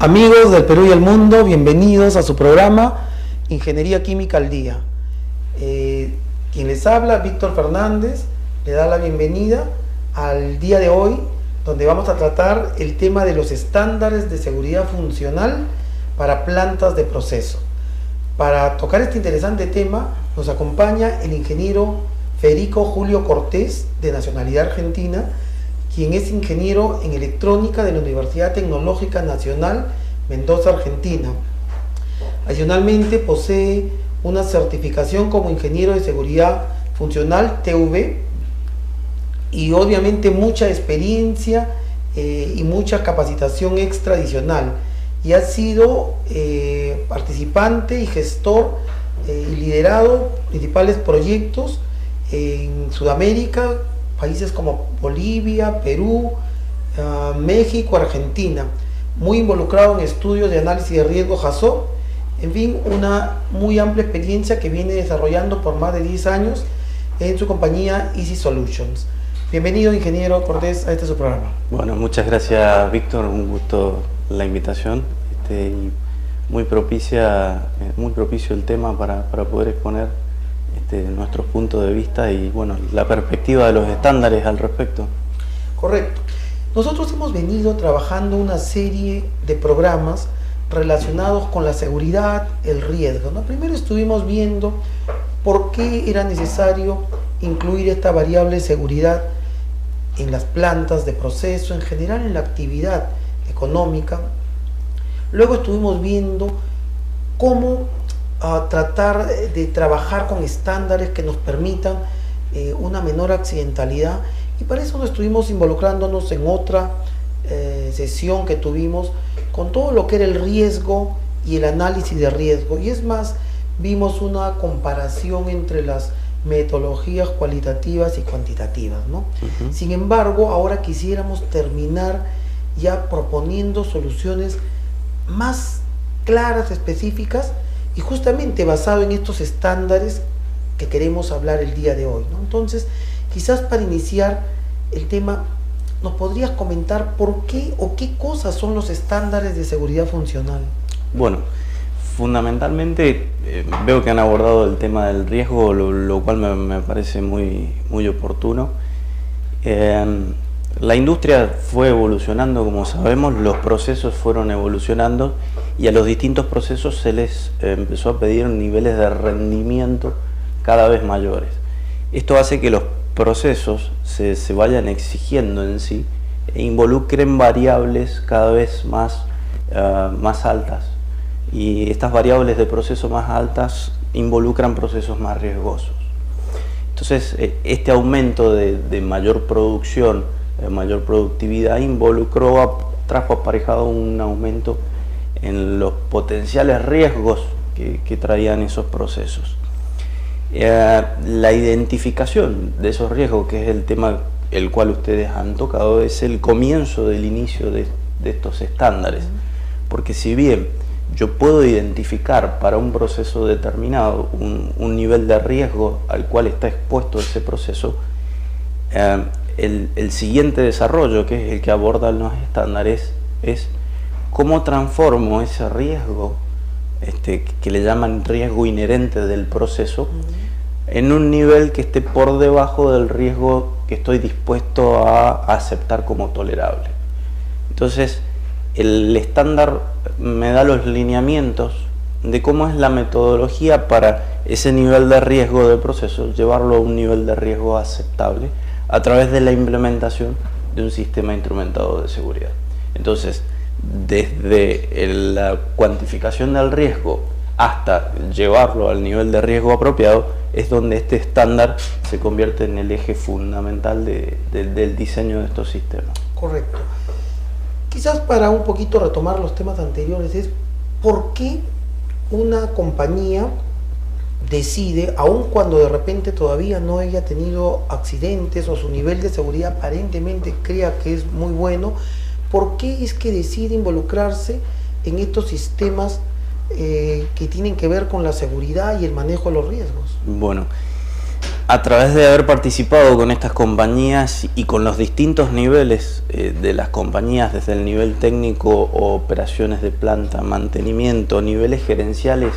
Amigos del Perú y el mundo, bienvenidos a su programa Ingeniería Química al Día. Quien les habla, Víctor Fernández, le da la bienvenida al día de hoy, donde vamos a tratar el tema de los estándares de seguridad funcional para plantas de proceso. Para tocar este interesante tema nos acompaña el ingeniero Federico Julio Cortés, de nacionalidad argentina, quien es ingeniero en electrónica de la Universidad Tecnológica Nacional Mendoza, Argentina. Adicionalmente posee una certificación como ingeniero de seguridad funcional TV y obviamente mucha experiencia y mucha capacitación extra adicional, y ha sido participante y gestor y liderado principales proyectos en Sudamérica, países como Bolivia, Perú, México, Argentina, muy involucrado en estudios de análisis de riesgo HACCP, en fin, una muy amplia experiencia que viene desarrollando por más de 10 años en su compañía Easy Solutions. Bienvenido, ingeniero Cortés, a su programa. Bueno, muchas gracias, Víctor, un gusto la invitación, y muy propicio el tema para poder exponer nuestros puntos de vista y bueno, la perspectiva de los estándares al respecto. Correcto. Nosotros hemos venido trabajando una serie de programas relacionados con la seguridad, el riesgo, ¿no? Primero estuvimos viendo por qué era necesario incluir esta variable de seguridad en las plantas de proceso, en general en la actividad económica. Luego estuvimos viendo cómo tratar de trabajar con estándares que nos permitan una menor accidentalidad, y para eso nos estuvimos involucrándonos en otra sesión que tuvimos con todo lo que era el riesgo y el análisis de riesgo, y es más, vimos una comparación entre las metodologías cualitativas y cuantitativas, ¿no? Sin embargo, ahora quisiéramos terminar ya proponiendo soluciones más claras, específicas, y justamente basado en estos estándares que queremos hablar el día de hoy, ¿no? Entonces, quizás para iniciar el tema, ¿nos podrías comentar por qué o qué cosas son los estándares de seguridad funcional? Bueno, fundamentalmente veo que han abordado el tema del riesgo, lo cual me parece muy oportuno. La industria fue evolucionando, como sabemos, los procesos fueron evolucionando y a los distintos procesos se les empezó a pedir niveles de rendimiento cada vez mayores. Esto hace que los procesos se vayan exigiendo en sí e involucren variables cada vez más altas, y estas variables de proceso más altas involucran procesos más riesgosos. Entonces este aumento de mayor producción, mayor productividad, trajo aparejado un aumento en los potenciales riesgos que traían esos procesos. La identificación de esos riesgos, que es el tema el cual ustedes han tocado, es el comienzo del inicio de estos estándares, porque si bien yo puedo identificar para un proceso determinado un nivel de riesgo al cual está expuesto ese proceso, el siguiente desarrollo, que es el que abordan los estándares, es cómo transformo ese riesgo, que le llaman riesgo inherente del proceso, en un nivel que esté por debajo del riesgo que estoy dispuesto a aceptar como tolerable. Entonces, el estándar me da los lineamientos de cómo es la metodología para ese nivel de riesgo del proceso, llevarlo a un nivel de riesgo aceptable a través de la implementación de un sistema instrumentado de seguridad. Entonces, desde la cuantificación del riesgo hasta llevarlo al nivel de riesgo apropiado, es donde este estándar se convierte en el eje fundamental del diseño de estos sistemas. Correcto. Quizás para un poquito retomar los temas anteriores, es por qué una compañía decide, aun cuando de repente todavía no haya tenido accidentes o su nivel de seguridad aparentemente crea que es muy bueno, ¿por qué es que decide involucrarse en estos sistemas que tienen que ver con la seguridad y el manejo de los riesgos? Bueno, A través de haber participado con estas compañías y con los distintos niveles de las compañías, desde el nivel técnico, operaciones de planta, mantenimiento, niveles gerenciales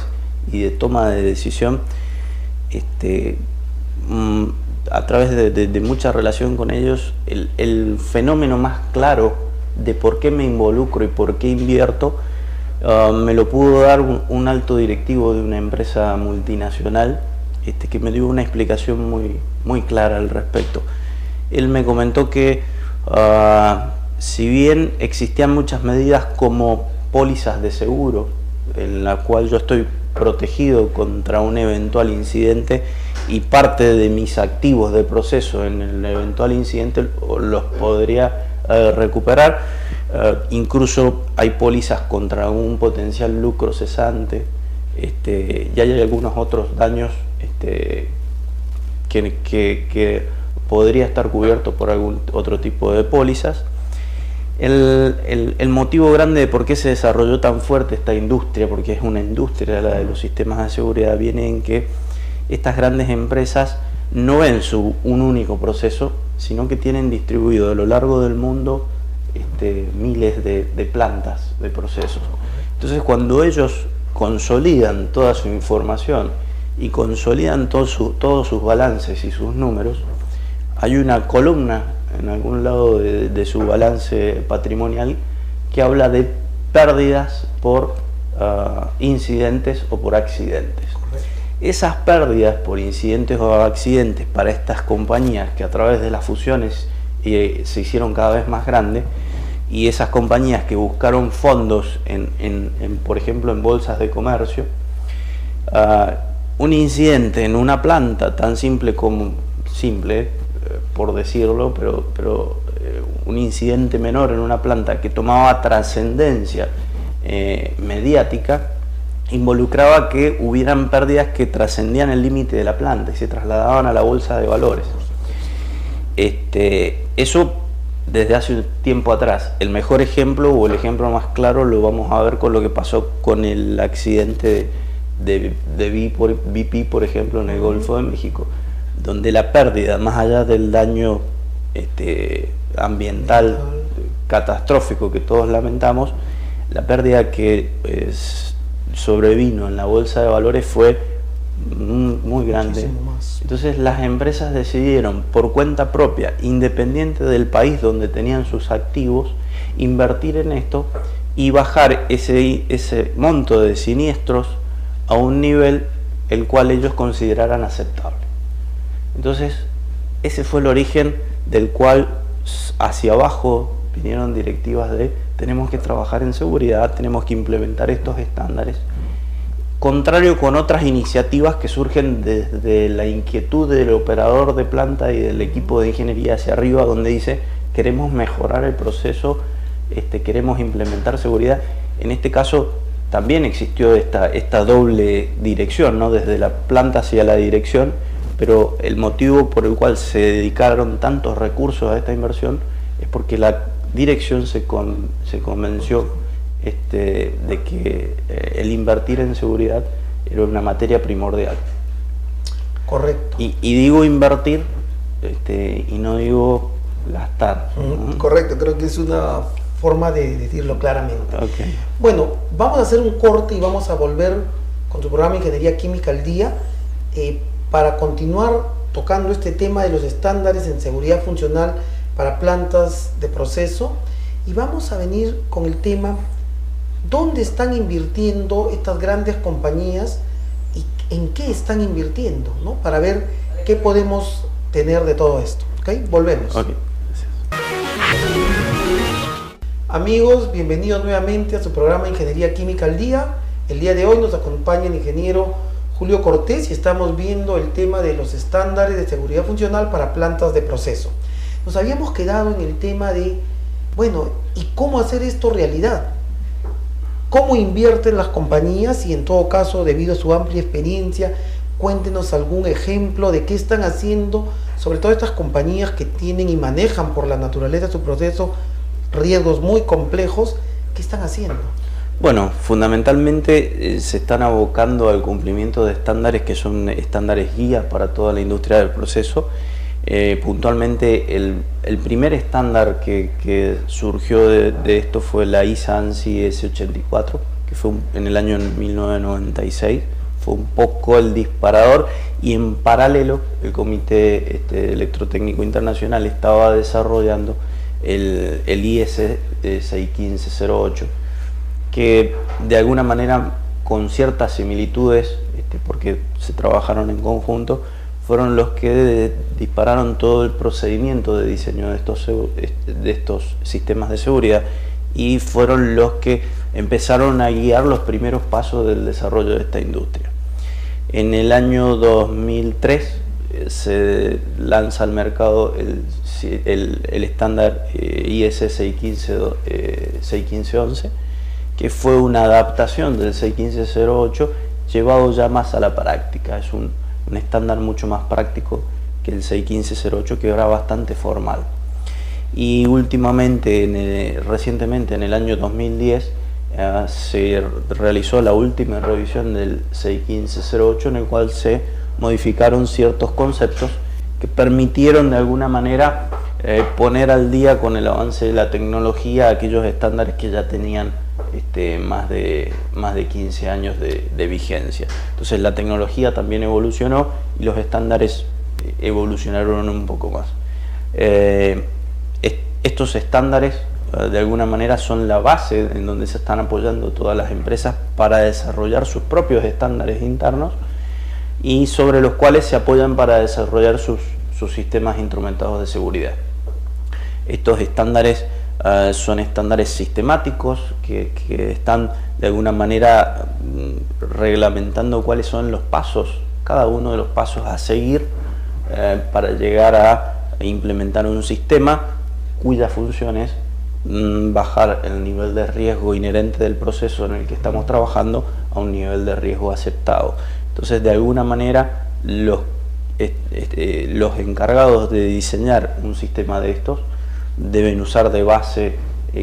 y de toma de decisión, a través de mucha relación con ellos, el fenómeno más claro de por qué me involucro y por qué invierto, me lo pudo dar un alto directivo de una empresa multinacional, que me dio una explicación muy clara al respecto. Él me comentó que si bien existían muchas medidas como pólizas de seguro, en la cual yo estoy protegido contra un eventual incidente y parte de mis activos de proceso en el eventual incidente los podría recuperar, incluso hay pólizas contra un potencial lucro cesante, y hay algunos otros daños que podría estar cubierto por algún otro tipo de pólizas. El motivo grande de por qué se desarrolló tan fuerte esta industria, porque es una industria la de los sistemas de seguridad, viene en que estas grandes empresas no ven un único proceso, sino que tienen distribuido a lo largo del mundo miles de plantas de procesos. Entonces, cuando ellos consolidan toda su información y consolidan todos sus balances y sus números, hay una columna en algún lado de su balance patrimonial que habla de pérdidas por incidentes o por accidentes. Correcto. Esas pérdidas por incidentes o accidentes para estas compañías que a través de las fusiones se hicieron cada vez más grandes, y esas compañías que buscaron fondos por ejemplo en bolsas de comercio, un incidente en una planta tan simple por decirlo, pero un incidente menor en una planta que tomaba trascendencia mediática, involucraba que hubieran pérdidas que trascendían el límite de la planta y se trasladaban a la bolsa de valores. Eso desde hace un tiempo atrás. El mejor ejemplo, o el ejemplo más claro, lo vamos a ver con lo que pasó con el accidente de BP, por ejemplo, en el Golfo de México, donde la pérdida, más allá del daño ambiental catastrófico que todos lamentamos, la pérdida que sobrevino en la bolsa de valores fue muy grande. Entonces las empresas decidieron por cuenta propia, independiente del país donde tenían sus activos, invertir en esto y bajar ese monto de siniestros a un nivel el cual ellos consideraran aceptable. Entonces ese fue el origen del cual hacia abajo vinieron directivas de tenemos que trabajar en seguridad, tenemos que implementar estos estándares, contrario con otras iniciativas que surgen desde la inquietud del operador de planta y del equipo de ingeniería hacia arriba, donde dice queremos mejorar el proceso, queremos implementar seguridad. En este caso también existió esta doble dirección, ¿no? Desde la planta hacia la dirección, pero el motivo por el cual se dedicaron tantos recursos a esta inversión es porque la dirección se convenció de que el invertir en seguridad era una materia primordial. Correcto. Y digo invertir y no digo gastar. Correcto, creo que es una forma de decirlo claramente. Okay. Bueno, vamos a hacer un corte y vamos a volver con su programa Ingeniería Química al Día para continuar tocando este tema de los estándares en seguridad funcional para plantas de proceso, y vamos a venir con el tema ¿dónde están invirtiendo estas grandes compañías y en qué están invirtiendo, ¿no? Para ver qué podemos tener de todo esto. ¿Ok? Volvemos. Okay. Amigos, bienvenidos nuevamente a su programa Ingeniería Química al Día. El día de hoy nos acompaña el ingeniero Julio Cortés y estamos viendo el tema de los estándares de seguridad funcional para plantas de proceso. Nos habíamos quedado en el tema de, bueno, ¿y cómo hacer esto realidad? ¿Cómo invierten las compañías? Y en todo caso, debido a su amplia experiencia, cuéntenos algún ejemplo de qué están haciendo, sobre todo estas compañías que tienen y manejan por la naturaleza de su proceso riesgos muy complejos. ¿Qué están haciendo? Bueno, fundamentalmente se están abocando al cumplimiento de estándares que son estándares guías para toda la industria del proceso. Puntualmente el primer estándar que surgió de esto fue la ISA ANSI S84, que fue en el año 1996. Fue un poco el disparador, y en paralelo el Comité Electrotécnico Internacional estaba desarrollando el IS 61508, que de alguna manera, con ciertas similitudes, porque se trabajaron en conjunto, fueron los que dispararon todo el procedimiento de diseño de estos sistemas de seguridad, y fueron los que empezaron a guiar los primeros pasos del desarrollo de esta industria. En el año 2003 se lanza al mercado el estándar IS 61511, que fue una adaptación del 61508 llevado ya más a la práctica. Es un estándar mucho más práctico que el 61508, que era bastante formal. Y últimamente, recientemente en el año 2010, se realizó la última revisión del 61508, en el cual se modificaron ciertos conceptos que permitieron de alguna manera poner al día con el avance de la tecnología aquellos estándares que ya tenían más de 15 años de vigencia. Entonces la tecnología también evolucionó y los estándares evolucionaron un poco más. Estos estándares de alguna manera son la base en donde se están apoyando todas las empresas para desarrollar sus propios estándares internos, y sobre los cuales se apoyan para desarrollar sus sistemas instrumentados de seguridad. Estos estándares son estándares sistemáticos que están de alguna manera reglamentando cuáles son los pasos, cada uno de los pasos a seguir para llegar a implementar un sistema cuyas funciones bajar el nivel de riesgo inherente del proceso en el que estamos trabajando a un nivel de riesgo aceptado. Entonces, de alguna manera, los encargados de diseñar un sistema de estos deben usar de base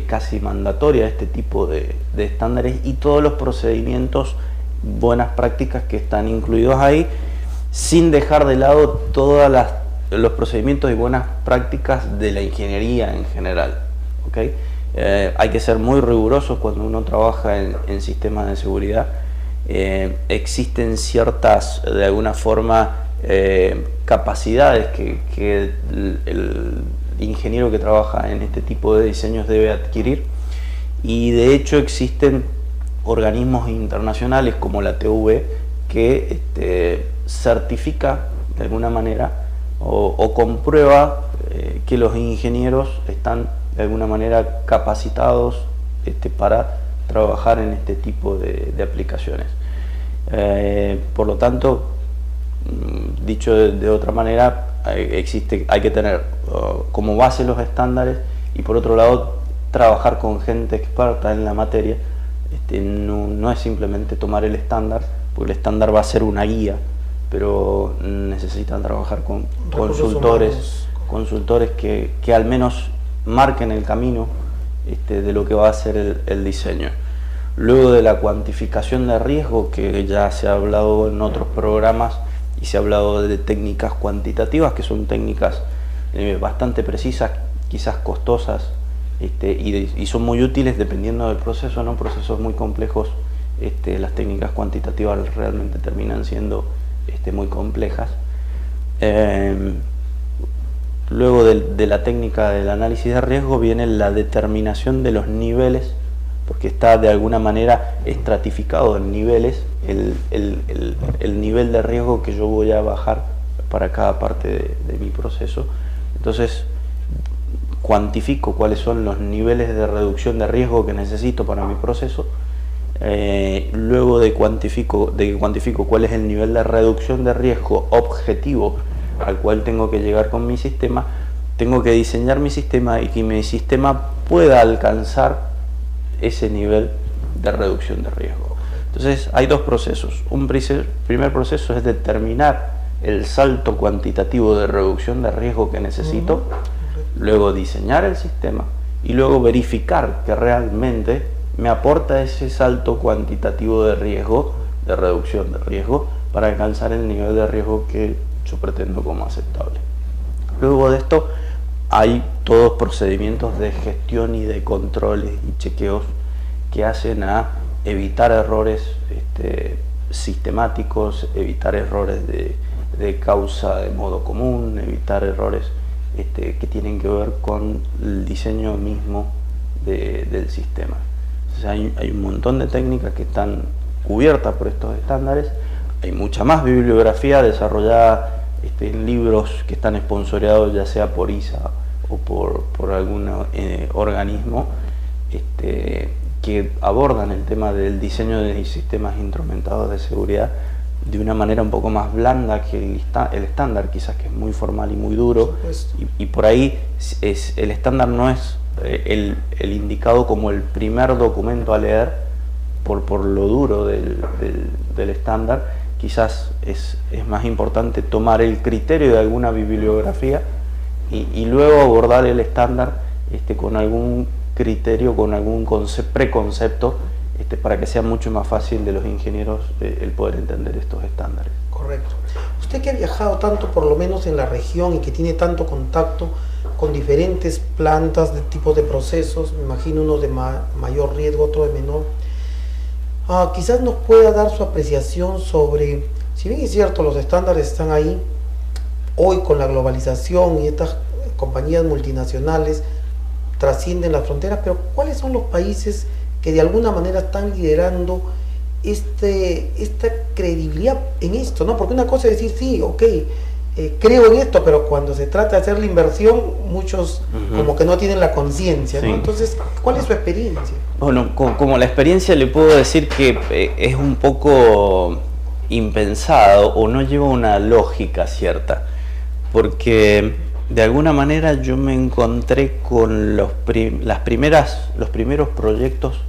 casi mandatoria este tipo de estándares y todos los procedimientos, buenas prácticas que están incluidos ahí, sin dejar de lado todos los procedimientos y buenas prácticas de la ingeniería en general. ¿Okay? Hay que ser muy rigurosos cuando uno trabaja en sistemas de seguridad. Existen ciertas, de alguna forma, capacidades que el ingeniero que trabaja en este tipo de diseños debe adquirir, y de hecho existen organismos internacionales como la TV que certifica de alguna manera o comprueba que los ingenieros están de alguna manera capacitados para trabajar en este tipo de aplicaciones. Por lo tanto, dicho de otra manera, hay que tener como base los estándares, y por otro lado trabajar con gente experta en la materia. No es simplemente tomar el estándar, porque el estándar va a ser una guía, pero necesitan trabajar con consultores que al menos marquen el camino de lo que va a ser el diseño. Luego de la cuantificación de riesgo, que ya se ha hablado en otros programas, y se ha hablado de técnicas cuantitativas, que son técnicas bastante precisas, quizás costosas, y son muy útiles dependiendo del proceso, ¿no? Procesos muy complejos, las técnicas cuantitativas realmente terminan siendo muy complejas. Luego de la técnica del análisis de riesgo viene la determinación de los niveles, porque está de alguna manera estratificado en niveles el nivel de riesgo que yo voy a bajar para cada parte de mi proceso. Entonces cuantifico cuáles son los niveles de reducción de riesgo que necesito para mi proceso. Luego de que cuantifico cuál es el nivel de reducción de riesgo objetivo al cual tengo que llegar con mi sistema, tengo que diseñar mi sistema y que mi sistema pueda alcanzar ese nivel de reducción de riesgo. Entonces hay dos procesos. Un primer proceso es determinar el salto cuantitativo de reducción de riesgo que necesito, luego diseñar el sistema y luego verificar que realmente me aporta ese salto cuantitativo de riesgo, de reducción de riesgo, para alcanzar el nivel de riesgo que yo pretendo como aceptable. Luego de esto hay todos procedimientos de gestión y de controles y chequeos que hacen a evitar errores sistemáticos, evitar errores de causa de modo común, evitar errores que tienen que ver con el diseño mismo del sistema. O sea, hay un montón de técnicas que están cubiertas por estos estándares, hay mucha más bibliografía desarrollada en libros que están esponsoreados ya sea por ISA o por algún organismo que abordan el tema del diseño de sistemas instrumentados de seguridad de una manera un poco más blanda que el estándar, quizás, que es muy formal y muy duro, y por ahí el estándar no es el indicado como el primer documento a leer por lo duro del estándar. Quizás es más importante tomar el criterio de alguna bibliografía y luego abordar el estándar con algún criterio, con algún preconcepto, para que sea mucho más fácil de los ingenieros el poder entender estos estándares. Correcto. Usted que ha viajado tanto, por lo menos en la región, y que tiene tanto contacto con diferentes plantas de tipos de procesos, me imagino uno de mayor riesgo, otro de menor, quizás nos pueda dar su apreciación sobre, si bien es cierto, los estándares están ahí, hoy con la globalización y estas compañías multinacionales trascienden las fronteras, pero ¿cuáles son los países que de alguna manera están liderando esta credibilidad en esto, ¿no? Porque una cosa es decir, sí, ok, creo en esto, pero cuando se trata de hacer la inversión, muchos como que no tienen la conciencia, ¿no? Sí. Entonces, ¿cuál es su experiencia? Bueno, como la experiencia le puedo decir que es un poco impensado o no lleva una lógica cierta, porque de alguna manera yo me encontré con los primeros proyectos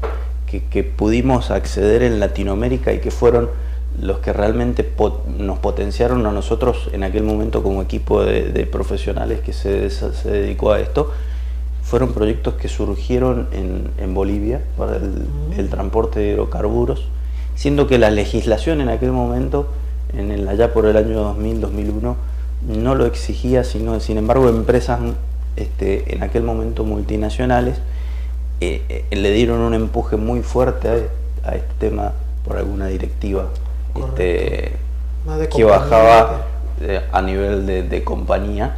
que pudimos acceder en Latinoamérica y que fueron los que realmente nos potenciaron a nosotros en aquel momento como equipo de profesionales que se dedicó a esto. Fueron proyectos que surgieron en Bolivia para el transporte de hidrocarburos, siendo que la legislación en aquel momento, allá por el año 2000-2001, no lo exigía, sin embargo empresas en aquel momento multinacionales le dieron un empuje muy fuerte a este tema por alguna directiva que bajaba a nivel de compañía.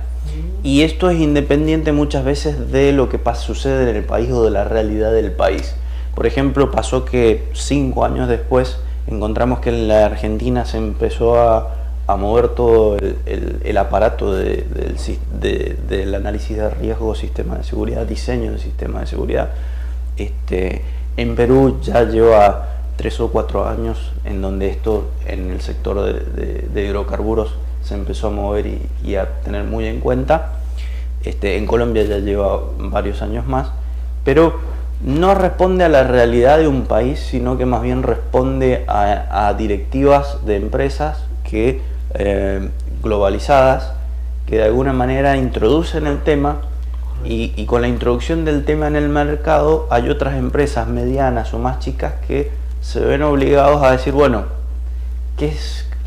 Y esto es independiente muchas veces de lo que sucede en el país o de la realidad del país. Por ejemplo, pasó que 5 años después encontramos que en la Argentina se empezó a mover todo el aparato del análisis de riesgo, sistema de seguridad, diseño de sistema de seguridad. En Perú ya lleva 3 o 4 años en donde esto en el sector de hidrocarburos se empezó a mover y a tener muy en cuenta. En Colombia ya lleva varios años más, pero no responde a la realidad de un país, sino que más bien responde a directivas de empresas que globalizadas, que de alguna manera introducen el tema y con la introducción del tema en el mercado hay otras empresas medianas o más chicas que se ven obligados a decir, bueno,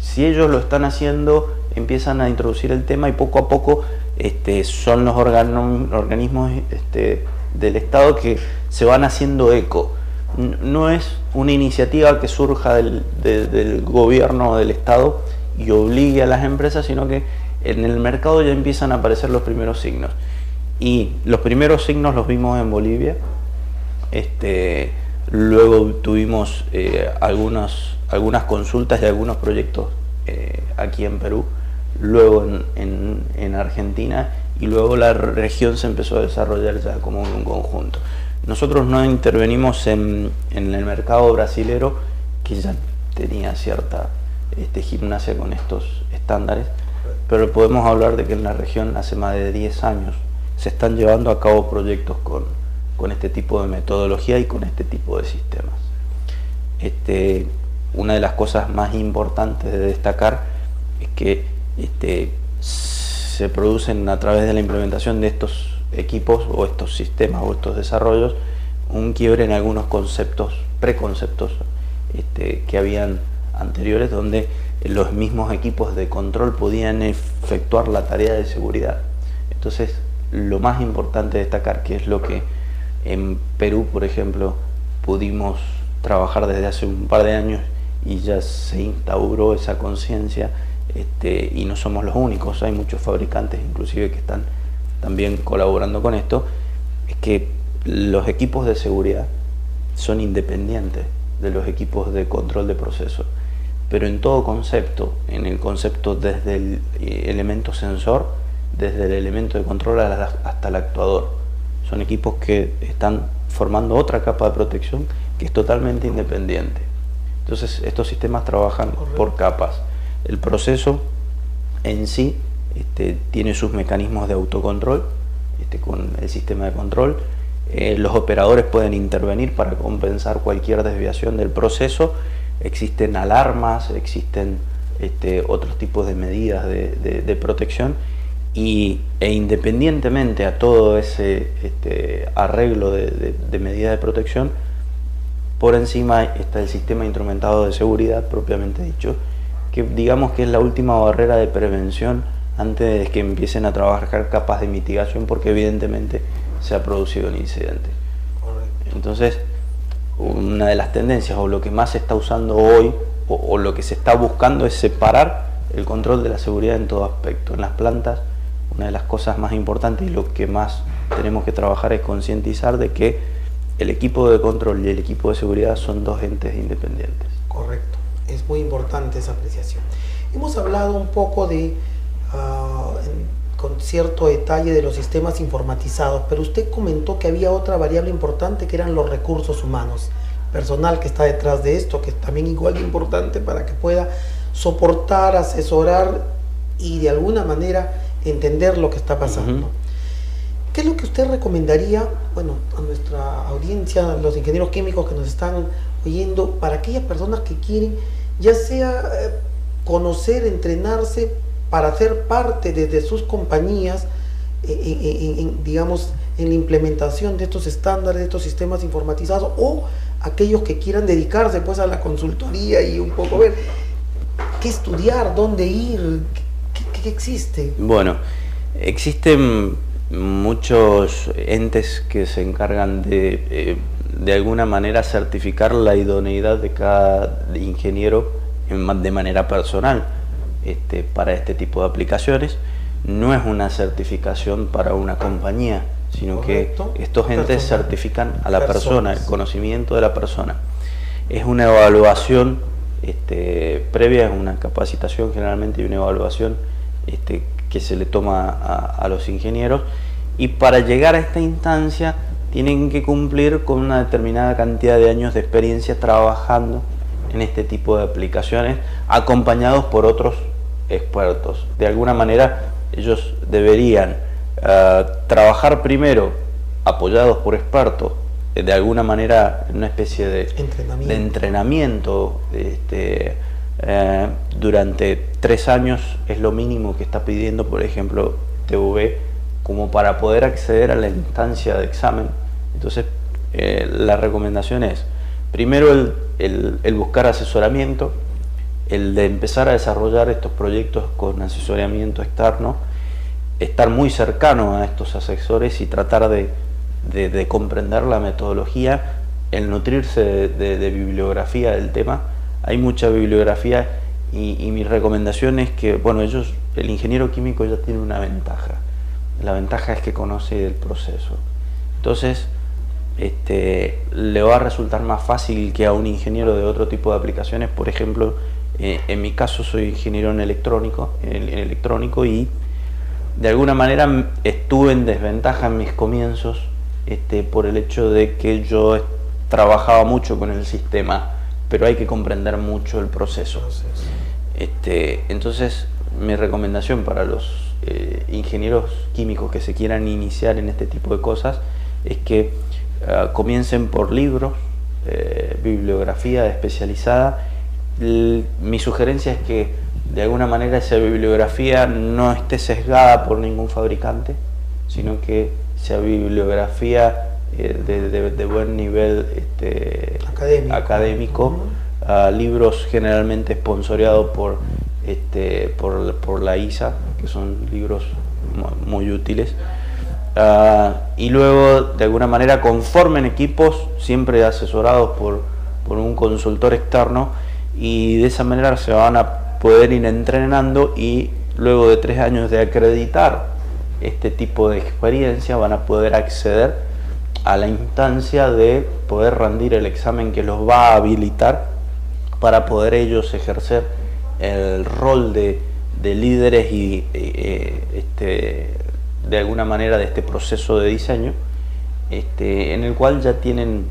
si ellos lo están haciendo, empiezan a introducir el tema y poco a poco son los organismos del Estado que se van haciendo eco. No es una iniciativa que surja del gobierno o del Estado y obligue a las empresas, sino que en el mercado ya empiezan a aparecer los primeros signos. Y los primeros signos los vimos en Bolivia. Luego tuvimos algunas consultas y algunos proyectos aquí en Perú, luego en Argentina, y luego la región se empezó a desarrollar ya como un conjunto. Nosotros no intervenimos en el mercado brasilero, que ya tenía cierta gimnasia con estos estándares, pero podemos hablar de que en la región hace más de 10 años se están llevando a cabo proyectos con este tipo de metodología y con este tipo de sistemas. Una de las cosas más importantes de destacar es que se producen a través de la implementación de estos equipos o estos sistemas o estos desarrollos un quiebre en algunos conceptos, preconceptos que habían anteriores, donde los mismos equipos de control podían efectuar la tarea de seguridad. Entonces, lo más importante destacar, que es lo que en Perú, por ejemplo, pudimos trabajar desde hace un par de años y ya se instauró esa conciencia, y no somos los únicos, hay muchos fabricantes inclusive que están también colaborando con esto, es que los equipos de seguridad son independientes de los equipos de control de proceso, pero en todo concepto, en el concepto desde el elemento sensor, desde el elemento de control hasta el actuador, son equipos que están formando otra capa de protección que es totalmente independiente. Entonces estos sistemas trabajan por capas. El proceso en sí tiene sus mecanismos de autocontrol con el sistema de control. Los operadores pueden intervenir para compensar cualquier desviación del proceso. Existen alarmas, existen otros tipos de medidas de protección, e independientemente a todo ese arreglo de medidas de protección, por encima está el sistema instrumentado de seguridad propiamente dicho, que digamos que es la última barrera de prevención antes de que empiecen a trabajar capas de mitigación, porque evidentemente se ha producido un incidente. Correcto. Entonces, una de las tendencias o lo que más se está usando hoy o lo que se está buscando es separar el control de la seguridad en todo aspecto. En las plantas, una de las cosas más importantes y lo que más tenemos que trabajar es concientizar de que el equipo de control y el equipo de seguridad son dos entes independientes. Correcto, es muy importante esa apreciación. Hemos hablado un poco con cierto detalle de los sistemas informatizados, pero usted comentó que había otra variable importante que eran los recursos humanos, personal que está detrás de esto, que es también igual de importante para que pueda soportar, asesorar y de alguna manera entender lo que está pasando. ¿Qué es lo que usted recomendaría, bueno, a nuestra audiencia, a los ingenieros químicos que nos están oyendo, para aquellas personas que quieren, ya sea conocer, entrenarse para ser parte desde sus compañías, digamos, en la implementación de estos estándares, de estos sistemas informatizados, o aquellos que quieran dedicarse pues a la consultoría y un poco ver qué estudiar, dónde ir, qué existe? Bueno, existen muchos entes que se encargan de alguna manera certificar la idoneidad de cada ingeniero de manera personal para este tipo de aplicaciones. No es una certificación para una compañía, sino correcto, que estos entes certifican a la persona, el conocimiento de la persona. Es una evaluación previa, es una capacitación generalmente y una evaluación que se le toma a los ingenieros, y para llegar a esta instancia tienen que cumplir con una determinada cantidad de años de experiencia trabajando en este tipo de aplicaciones, acompañados por otros expertos. De alguna manera ellos deberían trabajar primero apoyados por expertos, de alguna manera en una especie de entrenamiento durante 3 años. Es lo mínimo que está pidiendo, por ejemplo, TV, como para poder acceder a la instancia de examen. Entonces la recomendación es primero el buscar asesoramiento, el de empezar a desarrollar estos proyectos con asesoramiento externo, estar muy cercano a estos asesores y tratar de comprender la metodología, el nutrirse de bibliografía del tema. Hay mucha bibliografía y mi recomendación es que, bueno, el ingeniero químico ya tiene una ventaja. La ventaja es que conoce el proceso. Entonces, le va a resultar más fácil que a un ingeniero de otro tipo de aplicaciones. Por ejemplo, en mi caso soy ingeniero en electrónico y de alguna manera estuve en desventaja en mis comienzos por el hecho de que yo trabajaba mucho con el sistema, pero hay que comprender mucho el proceso. Entonces mi recomendación para los ingenieros químicos que se quieran iniciar en este tipo de cosas es que comiencen por libros, bibliografía especializada. Mi sugerencia es que de alguna manera esa bibliografía no esté sesgada por ningún fabricante, sino que sea bibliografía de buen nivel académico, libros generalmente sponsoreados por la ISA, que son libros muy útiles, y luego de alguna manera conformen equipos siempre asesorados por un consultor externo, y de esa manera se van a poder ir entrenando, y luego de 3 años de acreditar este tipo de experiencia van a poder acceder a la instancia de poder rendir el examen que los va a habilitar para poder ellos ejercer el rol de líderes y de alguna manera de este proceso de diseño, en el cual ya tienen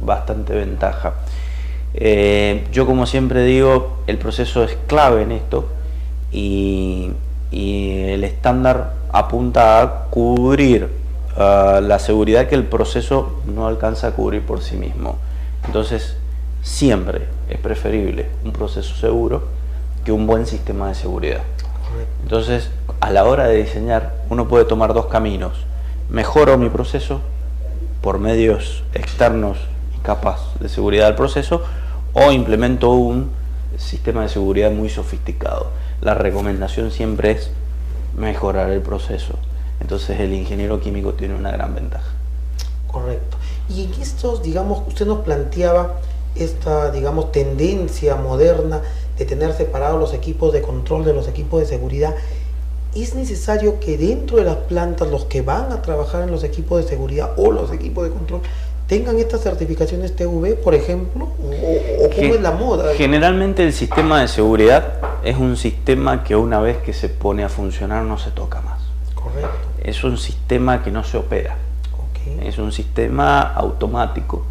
bastante ventaja. Yo, como siempre digo, el proceso es clave en esto, y el estándar apunta a cubrir la seguridad que el proceso no alcanza a cubrir por sí mismo. Entonces, siempre es preferible un proceso seguro que un buen sistema de seguridad. Entonces, a la hora de diseñar, uno puede tomar 2 caminos: mejoro mi proceso por medios externos y capas de seguridad del proceso, o implemento un sistema de seguridad muy sofisticado. La recomendación siempre es mejorar el proceso. Entonces el ingeniero químico tiene una gran ventaja. Correcto. Y en estos, digamos, usted nos planteaba esta, digamos, tendencia moderna de tener separados los equipos de control de los equipos de seguridad. ¿Es necesario que dentro de las plantas los que van a trabajar en los equipos de seguridad o los equipos de control tengan estas certificaciones TV, por ejemplo? ¿O cómo es la moda? Generalmente el sistema de seguridad es un sistema que una vez que se pone a funcionar no se toca más. Correcto. Es un sistema que no se opera. Okay. Es un sistema automático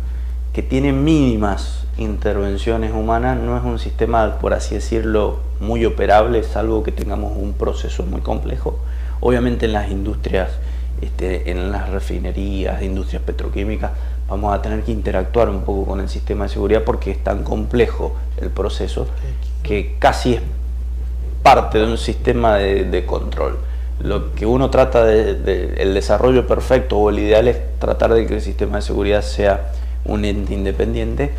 que tiene mínimas intervenciones humanas. No es un sistema, por así decirlo, muy operable, salvo que tengamos un proceso muy complejo. Obviamente en las industrias, en las refinerías, industrias petroquímicas, vamos a tener que interactuar un poco con el sistema de seguridad, porque es tan complejo el proceso que casi es parte de un sistema de control. Lo que uno trata el desarrollo perfecto, o el ideal, es tratar de que el sistema de seguridad sea un ente independiente,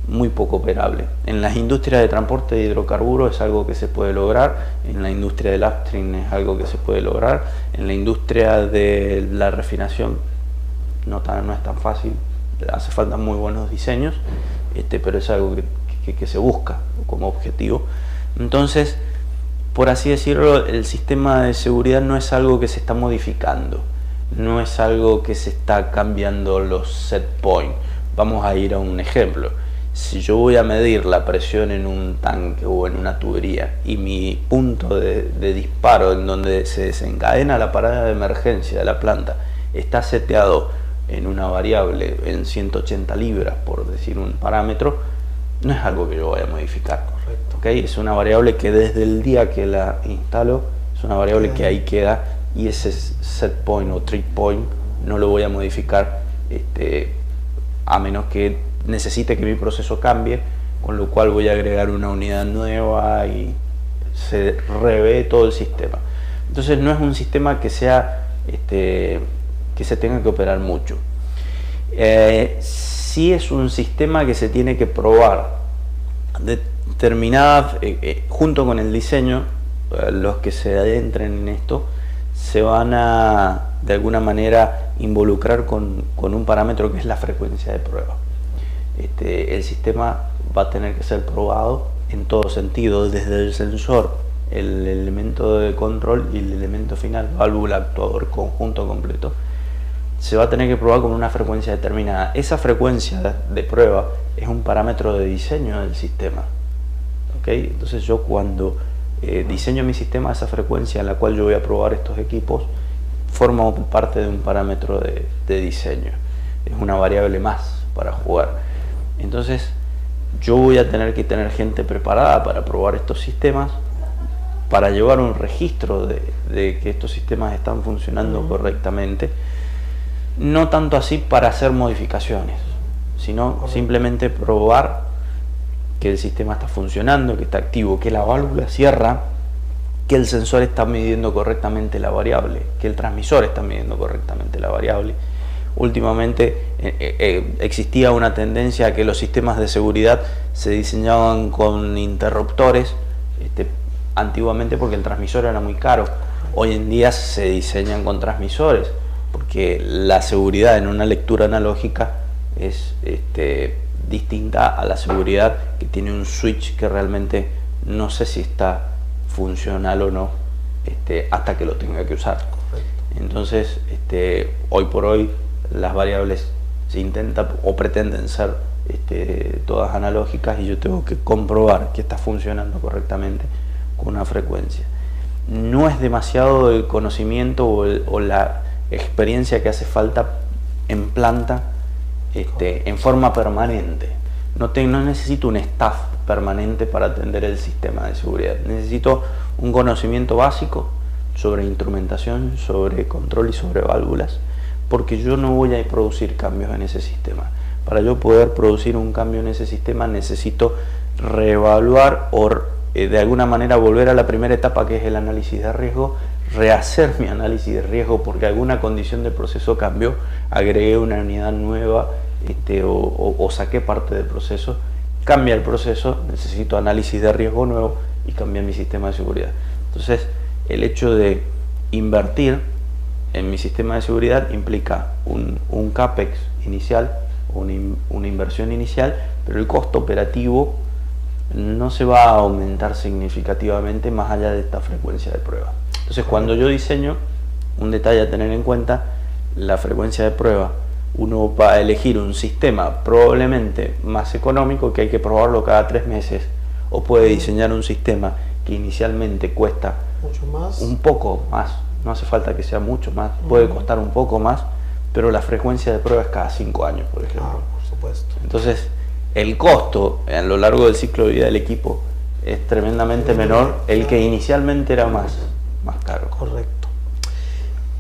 muy poco operable. En las industrias de transporte de hidrocarburos es algo que se puede lograr, en la industria del upstream es algo que se puede lograr, en la industria de la refinación no es tan fácil, hace falta muy buenos diseños, pero es algo que se busca como objetivo. Entonces, por así decirlo, el sistema de seguridad no es algo que se está modificando, no es algo que se está cambiando los set points. Vamos a ir a un ejemplo. Si yo voy a medir la presión en un tanque o en una tubería, y mi punto de disparo, en donde se desencadena la parada de emergencia de la planta, está seteado en una variable en 180 libras, por decir un parámetro, no es algo que yo vaya a modificar. Correcto. ¿Okay? Es una variable que desde el día que la instalo, es una variable que ahí queda, y ese set point o trick point no lo voy a modificar, a menos que necesite que mi proceso cambie, con lo cual voy a agregar una unidad nueva y se revé todo el sistema. Entonces no es un sistema que sea que se tenga que operar mucho. Sí es un sistema que se tiene que probar determinadas, junto con el diseño. Los que se adentren en esto se van a, de alguna manera, involucrar con un parámetro que es la frecuencia de prueba. El sistema va a tener que ser probado en todo sentido, desde el sensor, el elemento de control y el elemento final, válvula, actuador, conjunto completo. Se va a tener que probar con una frecuencia determinada. Esa frecuencia de prueba es un parámetro de diseño del sistema. ¿Okay? Entonces yo, cuando diseño mi sistema, esa frecuencia en la cual yo voy a probar estos equipos forma parte de un parámetro de diseño. Es una variable más para jugar. Entonces yo voy a tener que tener gente preparada para probar estos sistemas, para llevar un registro de que estos sistemas están funcionando correctamente. No tanto así para hacer modificaciones, sino simplemente probar que el sistema está funcionando, que está activo, que la válvula cierra, que el sensor está midiendo correctamente la variable, que el transmisor está midiendo correctamente la variable. Últimamente existía una tendencia a que los sistemas de seguridad se diseñaban con interruptores, antiguamente porque el transmisor era muy caro. Hoy en día se diseñan con transmisores, porque la seguridad en una lectura analógica es distinta a la seguridad que tiene un switch que realmente no sé si está funcional o no hasta que lo tenga que usar. Entonces, hoy por hoy las variables se intentan o pretenden ser todas analógicas, y yo tengo que comprobar que está funcionando correctamente con una frecuencia. No es demasiado el conocimiento o la experiencia que hace falta en planta en forma permanente. No necesito un staff permanente para atender el sistema de seguridad. Necesito un conocimiento básico sobre instrumentación, sobre control y sobre válvulas, porque yo no voy a producir cambios en ese sistema. Para yo poder producir un cambio en ese sistema necesito reevaluar o de alguna manera volver a la primera etapa, que es el análisis de riesgo, rehacer mi análisis de riesgo porque alguna condición del proceso cambió, agregué una unidad nueva o saqué parte del proceso, cambia el proceso, necesito análisis de riesgo nuevo y cambia mi sistema de seguridad. Entonces, el hecho de invertir en mi sistema de seguridad implica un CAPEX inicial, una inversión inicial, pero el costo operativo no se va a aumentar significativamente más allá de esta frecuencia de prueba. Entonces, cuando yo diseño, un detalle a tener en cuenta, la frecuencia de prueba, uno va a elegir un sistema probablemente más económico, que hay que probarlo cada 3 meses, o puede diseñar un sistema que inicialmente cuesta mucho más, un poco más, no hace falta que sea mucho más, puede costar un poco más, pero la frecuencia de prueba es cada 5 años, por ejemplo. Por supuesto. Entonces, el costo a lo largo del ciclo de vida del equipo es tremendamente menor, el que inicialmente era más caro. Correcto.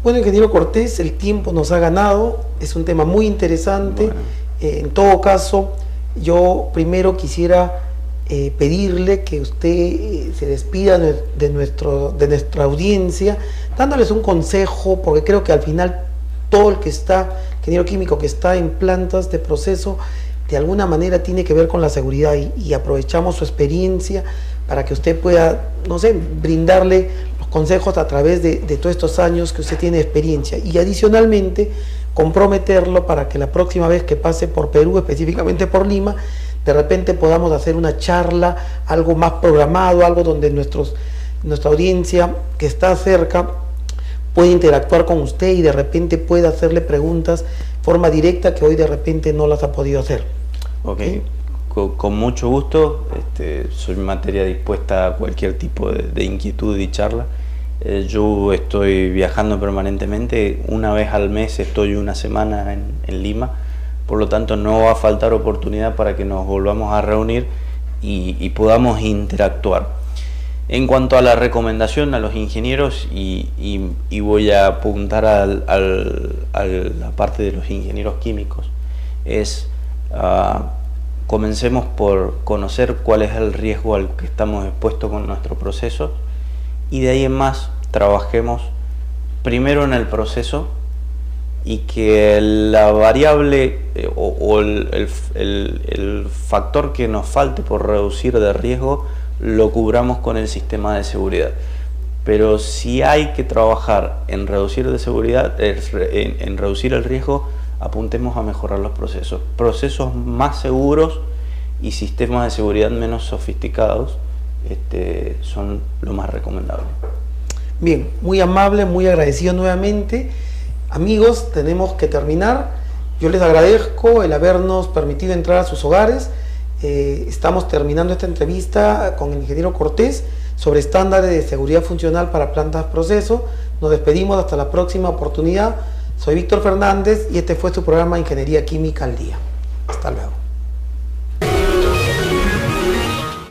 Bueno, ingeniero Cortés, el tiempo nos ha ganado, es un tema muy interesante. Bueno. En todo caso, yo primero quisiera pedirle que usted se despida de nuestra audiencia, dándoles un consejo, porque creo que al final todo el que está, ingeniero químico que está en plantas de proceso, de alguna manera tiene que ver con la seguridad, y aprovechamos su experiencia para que usted pueda, no sé, brindarle los consejos a través de todos estos años que usted tiene de experiencia, y adicionalmente comprometerlo para que la próxima vez que pase por Perú, específicamente por Lima, de repente podamos hacer una charla, algo más programado, algo donde nuestra audiencia que está cerca puede interactuar con usted y de repente pueda hacerle preguntas de forma directa que hoy de repente no las ha podido hacer. Ok, ¿sí? Con mucho gusto, soy materia dispuesta a cualquier tipo de inquietud y charla. Yo estoy viajando permanentemente, una vez al mes estoy una semana en Lima, por lo tanto no va a faltar oportunidad para que nos volvamos a reunir y podamos interactuar. En cuanto a la recomendación a los ingenieros, y voy a apuntar a la parte de los ingenieros químicos, es comencemos por conocer cuál es el riesgo al que estamos expuestos con nuestro proceso, y de ahí en más trabajemos primero en el proceso, y que la variable o el factor que nos falte por reducir de riesgo lo cubramos con el sistema de seguridad. Pero si hay que trabajar en reducir de seguridad, en reducir el riesgo, apuntemos a mejorar los procesos más seguros y sistemas de seguridad menos sofisticados son lo más recomendable. Bien, muy amable, muy agradecido nuevamente. Amigos, tenemos que terminar. Yo les agradezco el habernos permitido entrar a sus hogares. Estamos terminando esta entrevista con el ingeniero Cortés sobre estándares de seguridad funcional para plantas de proceso. Nos despedimos hasta la próxima oportunidad. Soy Víctor Fernández y este fue su programa Ingeniería Química al Día. Hasta luego.